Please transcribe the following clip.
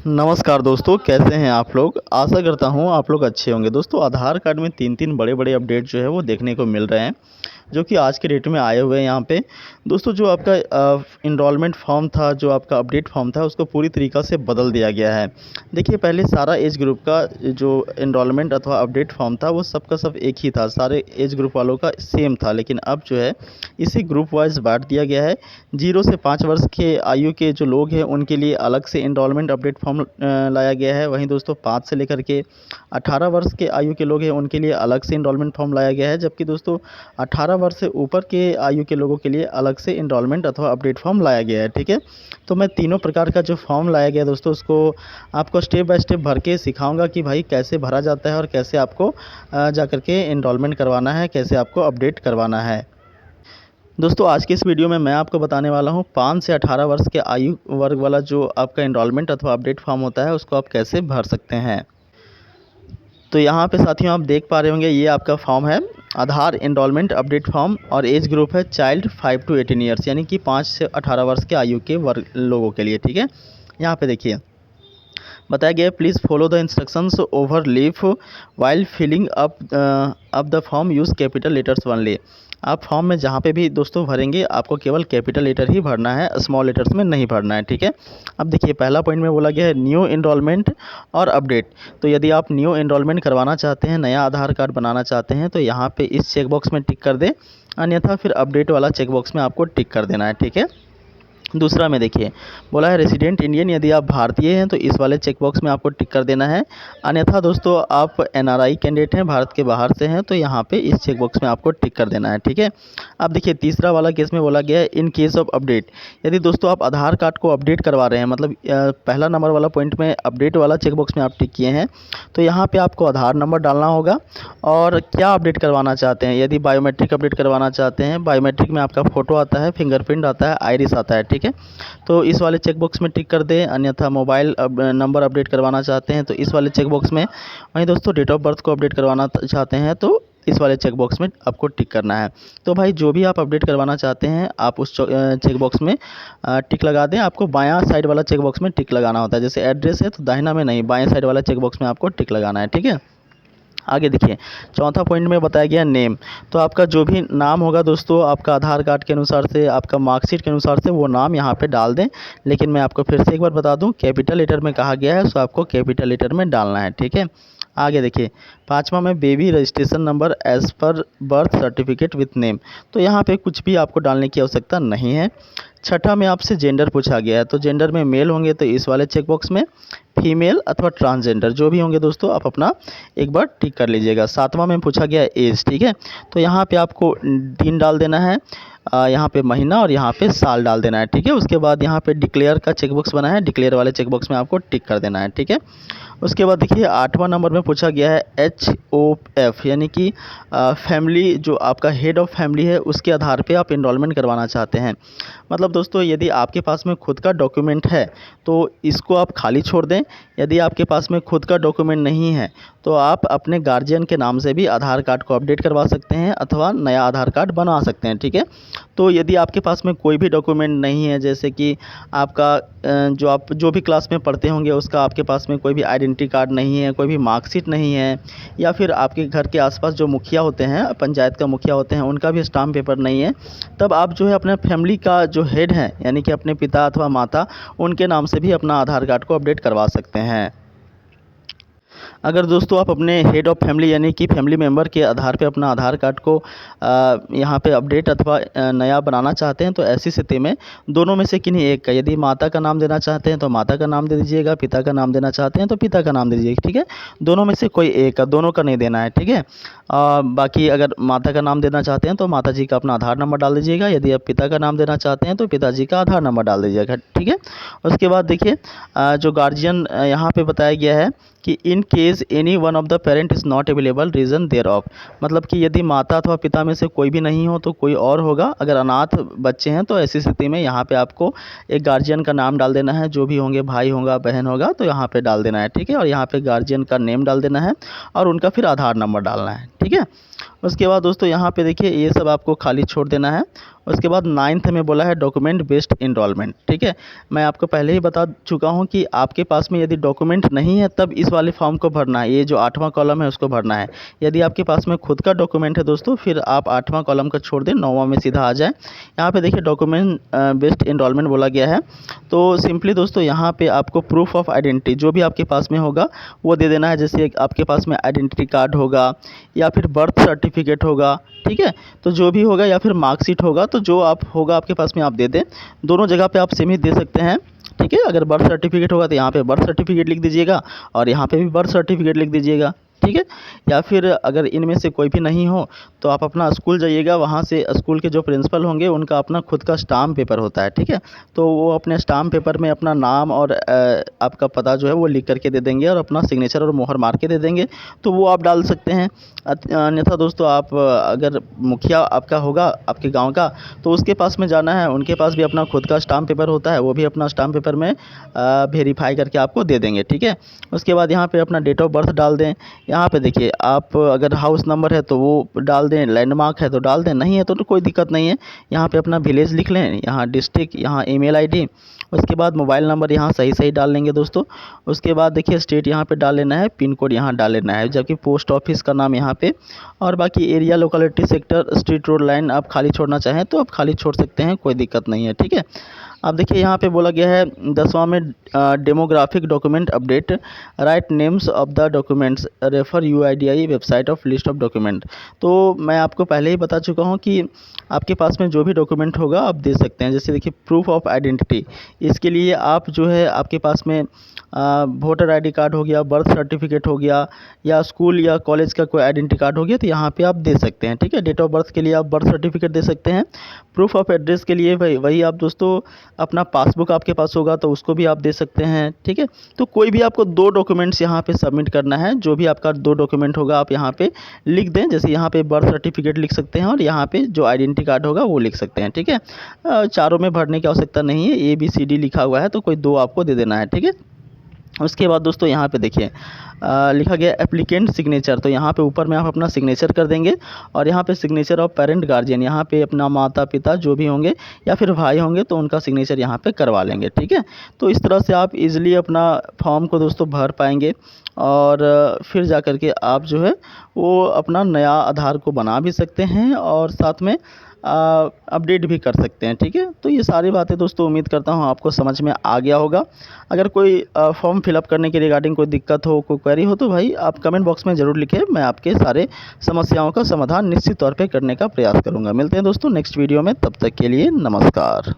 नमस्कार दोस्तों, कैसे हैं आप लोग। आशा करता हूँ आप लोग अच्छे होंगे। दोस्तों, आधार कार्ड में 3-3 बड़े-बड़े अपडेट जो है वो देखने को मिल रहे हैं, जो कि आज के डेट में आए हुए हैं यहाँ पे। दोस्तों, जो आपका एनरोलमेंट फॉर्म था, जो आपका अपडेट फॉर्म था, उसको पूरी तरीक़ा से बदल दिया गया है। देखिए, पहले सारा एज ग्रुप का जो एनरोलमेंट अथवा अपडेट फॉर्म था, वो सब का सब एक ही था, सारे एज ग्रुप वालों का सेम था। लेकिन अब जो है इसे ग्रुप वाइज़ बाँट दिया गया है। 0 से 5 वर्ष के आयु के जो लोग हैं, उनके लिए अलग से एनरोलमेंट अपडेट फॉर्म लाया गया है। वहीं दोस्तों 5 से लेकर के 18 वर्ष के आयु के लोग हैं, उनके लिए अलग से एनरोलमेंट फॉर्म लाया गया है। जबकि दोस्तों 18 वर्ष से ऊपर के आयु के लोगों के लिए अलग से एनरोलमेंट अथवा अपडेट फॉर्म लाया गया है, ठीक है। तो मैं तीनों प्रकार का जो फॉर्म लाया गया है दोस्तों, उसको आपको स्टेप बाय स्टेप भर के सिखाऊंगा कि भाई कैसे भरा जाता है और कैसे आपको जा कर के एनरोलमेंट करवाना है, कैसे आपको अपडेट करवाना है। दोस्तों, आज की इस वीडियो में मैं आपको बताने वाला हूँ 5 से 18 वर्ष के आयु वर्ग वाला जो आपका एनरोलमेंट अथवा अपडेट फॉर्म होता है, उसको आप कैसे भर सकते हैं। तो यहाँ पे साथियों आप देख पा रहे होंगे, ये आपका फॉर्म है आधार एनरोलमेंट अपडेट फॉर्म और एज ग्रुप है चाइल्ड 5 to 18 ईयर्स, यानी कि 5 से 18 वर्ष के आयु के वर्ग लोगों के लिए, ठीक है। यहाँ पे देखिए बताया गया है, please follow the instructions overleaf while filling up the form use capital letters only. आप फॉर्म में जहाँ पे भी दोस्तों भरेंगे, आपको केवल कैपिटल लेटर ही भरना है, स्मॉल लेटर्स में नहीं भरना है, ठीक है। अब देखिए पहला पॉइंट में बोला गया है न्यू एनरोलमेंट और अपडेट। तो यदि आप न्यू एनरोलमेंट करवाना चाहते हैं, नया आधार कार्ड बनाना चाहते हैं, तो यहाँ पे इस चेक बॉक्स में टिक कर दें, अन्यथा फिर अपडेट वाला चेक बॉक्स में आपको टिक कर देना है, ठीक है। दूसरा में देखिए बोला है रेसिडेंट इंडियन, यदि आप भारतीय हैं तो इस वाले चेक बॉक्स में आपको टिक कर देना है। अन्यथा दोस्तों आप एनआरआई कैंडिडेट हैं, भारत के बाहर से हैं, तो यहाँ पे इस चेक बॉक्स में आपको टिक कर देना है, ठीक है। अब देखिए तीसरा वाला केस में बोला गया है इन केस ऑफ अपडेट। यदि दोस्तों आप आधार कार्ड को अपडेट करवा रहे हैं, मतलब पहला नंबर वाला पॉइंट में अपडेट वाला चेक बॉक्स में आप टिक किए हैं, तो यहाँ पर आपको आधार नंबर डालना होगा और क्या अपडेट करवाना चाहते हैं। यदि बायोमेट्रिक अपडेट करवाना चाहते हैं, बायोमेट्रिक में आपका फ़ोटो आता है, फिंगरप्रिंट आता है, आइरिस आता है, ठीक है। तो इस वाले चेक बॉक्स में टिक कर दें। अन्यथा मोबाइल नंबर अपडेट करवाना चाहते हैं तो इस वाले चेक बॉक्स में, वहीं दोस्तों डेट ऑफ बर्थ को अपडेट करवाना चाहते हैं तो इस वाले चेक बॉक्स में आपको टिक करना है। तो भाई जो भी आप अपडेट करवाना चाहते हैं, आप उस चेक बॉक्स में टिक लगा दें। आपको बायां साइड वाला चेक बॉक्स में टिक लगाना होता है। जैसे एड्रेस है तो दाहिना में नहीं, बाएं साइड वाला चेक बॉक्स में आपको टिक लगाना है, ठीक है। आगे देखिए चौथा पॉइंट में बताया गया नेम। तो आपका जो भी नाम होगा दोस्तों, आपका आधार कार्ड के अनुसार से, आपका मार्कशीट के अनुसार से वो नाम यहाँ पे डाल दें। लेकिन मैं आपको फिर से एक बार बता दूं, कैपिटल लेटर में कहा गया है, सो आपको कैपिटल लेटर में डालना है, ठीक है। आगे देखिए पाँचवा में baby registration number as per birth certificate with name. तो यहाँ पे कुछ भी आपको डालने की आवश्यकता नहीं है। छठा में आपसे जेंडर पूछा गया है, तो जेंडर में मेल होंगे तो इस वाले चेक बॉक्स में, फीमेल अथवा ट्रांसजेंडर जो भी होंगे दोस्तों आप अपना एक बार टिक कर लीजिएगा। सातवां में पूछा गया एज, ठीक है। तो यहाँ पे आपको दिन डाल देना है, यहाँ पे महीना और यहाँ पे साल डाल देना है, ठीक है। उसके बाद यहाँ पे डिक्लेयर का चेक बॉक्स बना है, डिक्लेयर वाले चेक बॉक्स में आपको टिक कर देना है, ठीक है। उसके बाद देखिए आठवां नंबर में पूछा गया है HOF, यानी कि फैमिली, जो आपका हेड ऑफ़ फैमिली है उसके आधार पे आप एनरोलमेंट करवाना चाहते हैं। मतलब दोस्तों यदि आपके पास में खुद का डॉक्यूमेंट है तो इसको आप खाली छोड़ दें। यदि आपके पास में खुद का डॉक्यूमेंट नहीं है तो आप अपने गार्जियन के नाम से भी आधार कार्ड को अपडेट करवा सकते हैं अथवा नया आधार कार्ड बना सकते हैं, ठीक है। तो यदि आपके पास में कोई भी डॉक्यूमेंट नहीं है, जैसे कि आपका आप जो भी क्लास में पढ़ते होंगे उसका आपके पास में कोई भी आइडेंटिटी कार्ड नहीं है, कोई भी मार्कशीट नहीं है, या फिर आपके घर के आसपास जो मुखिया होते हैं, पंचायत का मुखिया होते हैं, उनका भी स्टाम्प पेपर नहीं है, तब आप जो है अपने फैमिली का जो हेड है, यानी कि अपने पिता अथवा माता, उनके नाम से भी अपना आधार कार्ड को अपडेट करवा सकते हैं। अगर दोस्तों आप अपने हेड ऑफ़ फैमिली यानी कि फैमिली मेम्बर के आधार पे अपना आधार कार्ड को यहाँ पे अपडेट अथवा नया बनाना चाहते हैं, तो ऐसी स्थिति में दोनों में से किन्हीं एक का, यदि माता का नाम देना चाहते हैं तो माता का नाम दे दीजिएगा, पिता का नाम देना चाहते हैं तो पिता का नाम दे दीजिएगा, ठीक है। दोनों में से कोई एक का, दोनों का नहीं देना है, ठीक है। बाकी अगर माता का नाम देना चाहते हैं तो माता जी का अपना आधार नंबर डाल दीजिएगा। यदि आप पिता का नाम देना चाहते हैं तो पिताजी का आधार नंबर डाल दीजिएगा, ठीक है। उसके बाद देखिए जो गार्जियन यहाँ पे बताया गया है कि in case any one of the parent is not available reason thereof, मतलब कि यदि माता अथवा पिता में से कोई भी नहीं हो तो कोई और होगा। अगर अनाथ बच्चे हैं तो ऐसी स्थिति में यहाँ पे आपको एक गार्जियन का नाम डाल देना है, जो भी होंगे, भाई होगा, बहन होगा, तो यहाँ पे डाल देना है, ठीक है। और यहाँ पे गार्जियन का नेम डाल देना है और उनका फिर आधार नंबर डालना है, ठीक है। उसके बाद दोस्तों यहाँ पे देखिए ये सब आपको खाली छोड़ देना है उसके बाद 9th में बोला है डॉक्यूमेंट बेस्ड इनरोलमेंट। ठीक है, मैं आपको पहले ही बता चुका हूँ कि आपके पास में यदि डॉक्यूमेंट नहीं है तब इस वाले फॉर्म को भरना है, ये जो 8वां कॉलम है उसको भरना है। यदि आपके पास में खुद का डॉक्यूमेंट है दोस्तों, फिर आप 8वां कॉलम को छोड़ दें, 9वां में सीधा आ जाए। यहाँ पे देखिए डॉक्यूमेंट बेस्ड इनरोलमेंट बोला गया है। तो सिंपली दोस्तों यहाँ पे आपको प्रूफ ऑफ आइडेंटिटी जो भी आपके पास में होगा वो दे देना है। जैसे आपके पास में आइडेंटिटी कार्ड होगा या फिर बर्थ सर्टिफिकेट होगा, ठीक है, तो जो भी होगा, या फिर मार्कशीट होगा, तो जो आप होगा आपके पास में आप दे दें। दोनों जगह पे आप सेम ही दे सकते हैं। ठीक है, अगर बर्थ सर्टिफिकेट होगा तो यहाँ पे बर्थ सर्टिफिकेट लिख दीजिएगा और यहाँ पे भी बर्थ सर्टिफिकेट लिख दीजिएगा। ठीक है, या फिर अगर इनमें से कोई भी नहीं हो तो आप अपना स्कूल जाइएगा, वहाँ से स्कूल के जो प्रिंसिपल होंगे उनका अपना खुद का स्टाम्प पेपर होता है। ठीक है, तो वो अपने स्टाम्प पेपर में अपना नाम और आपका पता जो है वो लिख करके दे देंगे और अपना सिग्नेचर और मोहर मार के दे देंगे, तो वो आप डाल सकते हैं। अन्यथा दोस्तों आप अगर मुखिया आपका होगा आपके गांव का, तो उसके पास में जाना है, उनके पास भी अपना खुद का स्टाम्प पेपर होता है, वो भी अपना स्टाम्प पेपर में वेरीफाई करके आपको दे देंगे। ठीक है, उसके बाद यहाँ पे अपना डेट ऑफ बर्थ डाल दें। यहाँ पे देखिए आप अगर हाउस नंबर है तो वो डाल दें, लैंडमार्क है तो डाल दें, नहीं है तो कोई दिक्कत नहीं है। यहाँ पे अपना विलेज लिख लें, यहाँ डिस्ट्रिक्ट, यहाँ ईमेल आईडी, उसके बाद मोबाइल नंबर यहाँ सही सही डाल लेंगे दोस्तों। उसके बाद देखिए स्टेट यहाँ पे डाल लेना है, पिन कोड यहाँ डाल लेना है, जबकि पोस्ट ऑफिस का नाम यहाँ पे, और बाकी area, locality, sector, street, road, line आप खाली छोड़ना चाहें तो आप खाली छोड़ सकते हैं, कोई दिक्कत नहीं है। ठीक है, अब देखिए यहाँ पे बोला गया है 10वां में demographic document update, right names of the documents, refer UIDAI website of list of document. तो मैं आपको पहले ही बता चुका हूँ कि आपके पास में जो भी डॉक्यूमेंट होगा आप दे सकते हैं। जैसे देखिए प्रूफ ऑफ आइडेंटिटी, इसके लिए आप जो है आपके पास में वोटर ID कार्ड हो गया, बर्थ सर्टिफिकेट हो गया, या स्कूल या कॉलेज का कोई आइडेंटिटी कार्ड हो गया, तो यहाँ पे आप दे सकते हैं। ठीक है, डेट ऑफ बर्थ के लिए आप बर्थ सर्टिफिकेट दे सकते हैं। प्रूफ ऑफ एड्रेस के लिए वही आप दोस्तों अपना पासबुक आपके पास होगा तो उसको भी आप दे सकते हैं। ठीक है, तो कोई भी आपको 2 डॉक्यूमेंट्स यहाँ पे सबमिट करना है, जो भी आपका 2 डॉक्यूमेंट होगा आप यहाँ पे लिख दें। जैसे यहाँ पे बर्थ सर्टिफिकेट लिख सकते हैं और यहाँ पे जो आइडेंटिटी कार्ड होगा वो लिख सकते हैं। ठीक है, चारों में भरने की आवश्यकता नहीं है, ABCD लिखा हुआ है तो कोई 2 आपको दे देना है। ठीक है, उसके बाद दोस्तों यहाँ पे देखिए लिखा गया एप्लीकेंट सिग्नेचर, तो यहाँ पे ऊपर में आप अपना सिग्नेचर कर देंगे और यहाँ पे सिग्नेचर ऑफ पेरेंट गार्जियन, यहाँ पे अपना माता पिता जो भी होंगे या फिर भाई होंगे तो उनका सिग्नेचर यहाँ पे करवा लेंगे। ठीक है, तो इस तरह से आप इजीली अपना फॉर्म को दोस्तों भर पाएंगे और फिर जा कर के आप जो है वो अपना नया आधार को बना भी सकते हैं और साथ में अपडेट भी कर सकते हैं। ठीक है, तो ये सारी बातें दोस्तों उम्मीद करता हूँ आपको समझ में आ गया होगा। अगर कोई फॉर्म फिलअप करने के रिगार्डिंग कोई दिक्कत हो, कोई क्वेरी हो, तो भाई आप कमेंट बॉक्स में ज़रूर लिखें, मैं आपके सारे समस्याओं का समाधान निश्चित तौर पे करने का प्रयास करूँगा। मिलते हैं दोस्तों नेक्स्ट वीडियो में, तब तक के लिए नमस्कार।